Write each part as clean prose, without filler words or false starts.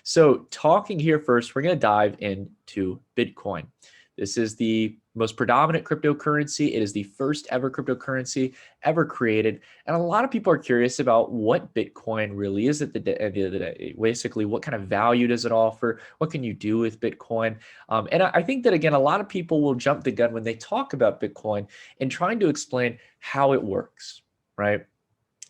So talking here first, we're going to dive into Bitcoin. This is the most predominant cryptocurrency. It is the first ever cryptocurrency ever created. And a lot of people are curious about what Bitcoin really is at the end of the day. Basically, what kind of value does it offer? What can you do with Bitcoin? And I think that, again, a lot of people will jump the gun when they talk about Bitcoin and trying to explain how it works, right?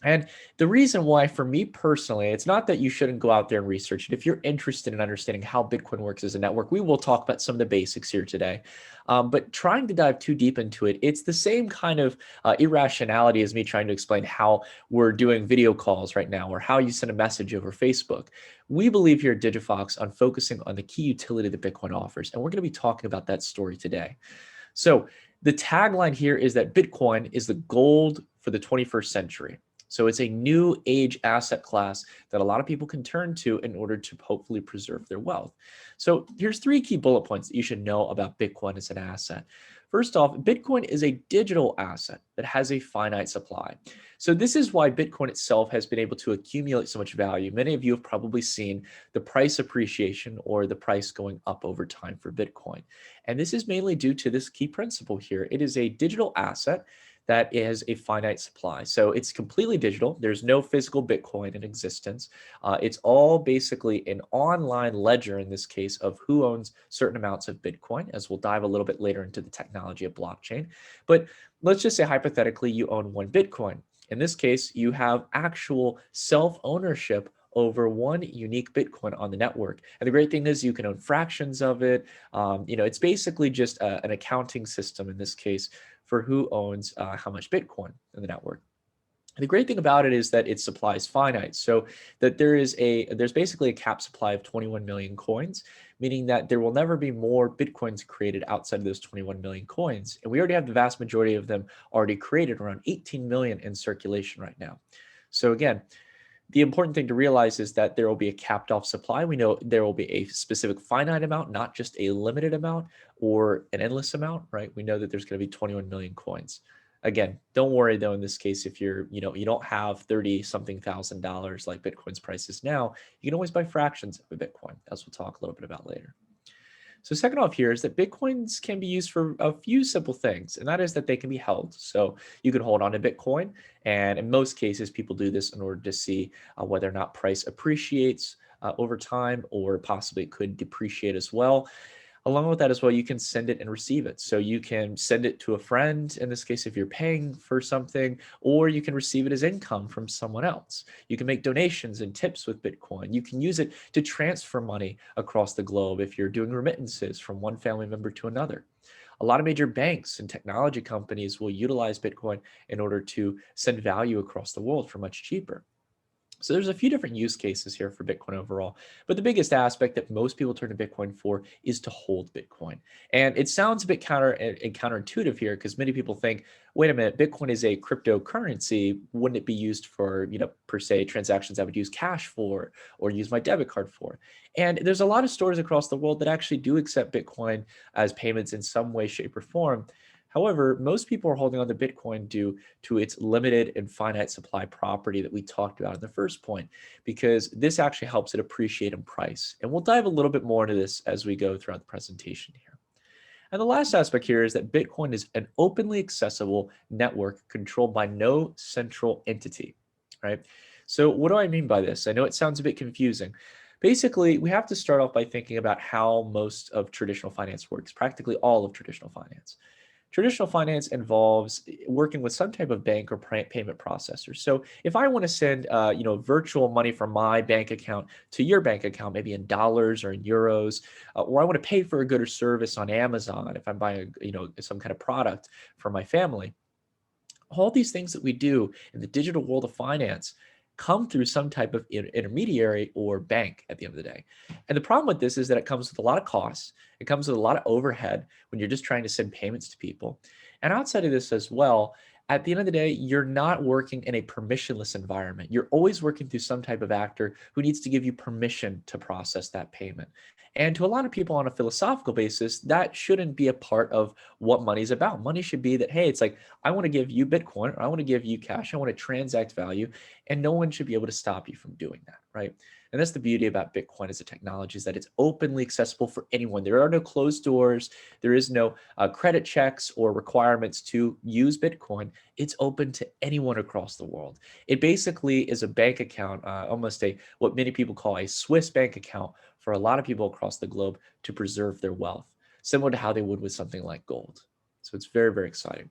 And the reason why, for me personally, it's not that you shouldn't go out there and research it. If you're interested in understanding how Bitcoin works as a network, we will talk about some of the basics here today. But trying to dive too deep into it, it's the same kind of irrationality as me trying to explain how we're doing video calls right now or how you send a message over Facebook. We believe here at Digifox on focusing on the key utility that Bitcoin offers. And we're going to be talking about that story today. So the tagline here is that Bitcoin is the gold for the 21st century. So it's a new age asset class that a lot of people can turn to in order to hopefully preserve their wealth. So here's three key bullet points that you should know about Bitcoin as an asset. First off, Bitcoin is a digital asset that has a finite supply. So this is why Bitcoin itself has been able to accumulate so much value. Many of you have probably seen the price appreciation or the price going up over time for Bitcoin. And this is mainly due to this key principle here. It is a digital asset that is a finite supply. So it's completely digital. There's no physical Bitcoin in existence. It's all basically an online ledger in this case of who owns certain amounts of Bitcoin, as we'll dive a little bit later into the technology of blockchain. But let's just say hypothetically you own one Bitcoin. In this case, you have actual self-ownership over one unique Bitcoin on the network. And the great thing is you can own fractions of it. It's basically just an accounting system in this case for who owns how much Bitcoin in the network. And the great thing about it is that its supply is finite. So that there's basically a cap supply of 21 million coins, meaning that there will never be more Bitcoins created outside of those 21 million coins. And we already have the vast majority of them already created, around 18 million in circulation right now. So again, the important thing to realize is that there will be a capped off supply. We know there will be a specific finite amount, not just a limited amount or an endless amount, right? We know that there's going to be 21 million coins. Again, don't worry though, in this case, if you don't have 30 something thousand dollars like Bitcoin's price is now, you can always buy fractions of a Bitcoin, as we'll talk a little bit about later. So second off here is that Bitcoins can be used for a few simple things, and that is that they can be held. So you can hold on to Bitcoin, and in most cases, people do this in order to see whether or not price appreciates over time, or possibly it could depreciate as well. Along with that as well, you can send it and receive it. So you can send it to a friend, in this case, if you're paying for something, or you can receive it as income from someone else. You can make donations and tips with Bitcoin. You can use it to transfer money across the globe if you're doing remittances from one family member to another. A lot of major banks and technology companies will utilize Bitcoin in order to send value across the world for much cheaper. So there's a few different use cases here for Bitcoin overall, but the biggest aspect that most people turn to Bitcoin for is to hold Bitcoin. And it sounds a bit counterintuitive here because many people think, wait a minute, Bitcoin is a cryptocurrency. Wouldn't it be used for, per se, transactions I would use cash for or use my debit card for? And there's a lot of stores across the world that actually do accept Bitcoin as payments in some way, shape, or form. However, most people are holding on to Bitcoin due to its limited and finite supply property that we talked about in the first point, because this actually helps it appreciate in price. And we'll dive a little bit more into this as we go throughout the presentation here. And the last aspect here is that Bitcoin is an openly accessible network controlled by no central entity, right? So what do I mean by this? I know it sounds a bit confusing. Basically, we have to start off by thinking about how most of traditional finance works, practically all of traditional finance. Traditional finance involves working with some type of bank or payment processor. So if I want to send, virtual money from my bank account to your bank account, maybe in dollars or in euros, or I want to pay for a good or service on Amazon if I'm buying, some kind of product for my family, all these things that we do in the digital world of finance come through some type of intermediary or bank at the end of the day. And the problem with this is that it comes with a lot of costs. It comes with a lot of overhead when you're just trying to send payments to people. And outside of this as well, at the end of the day, you're not working in a permissionless environment. You're always working through some type of actor who needs to give you permission to process that payment. And to a lot of people on a philosophical basis, that shouldn't be a part of what money's about. Money should be that, hey, it's like, I want to give you Bitcoin, or I want to give you cash, I want to transact value, and no one should be able to stop you from doing that, right? And that's the beauty about Bitcoin as a technology, is that it's openly accessible for anyone. There are no closed doors. There is no credit checks or requirements to use Bitcoin. It's open to anyone across the world. It basically is a bank account, almost a what many people call a Swiss bank account for a lot of people across the globe to preserve their wealth, similar to how they would with something like gold. So it's very, very exciting.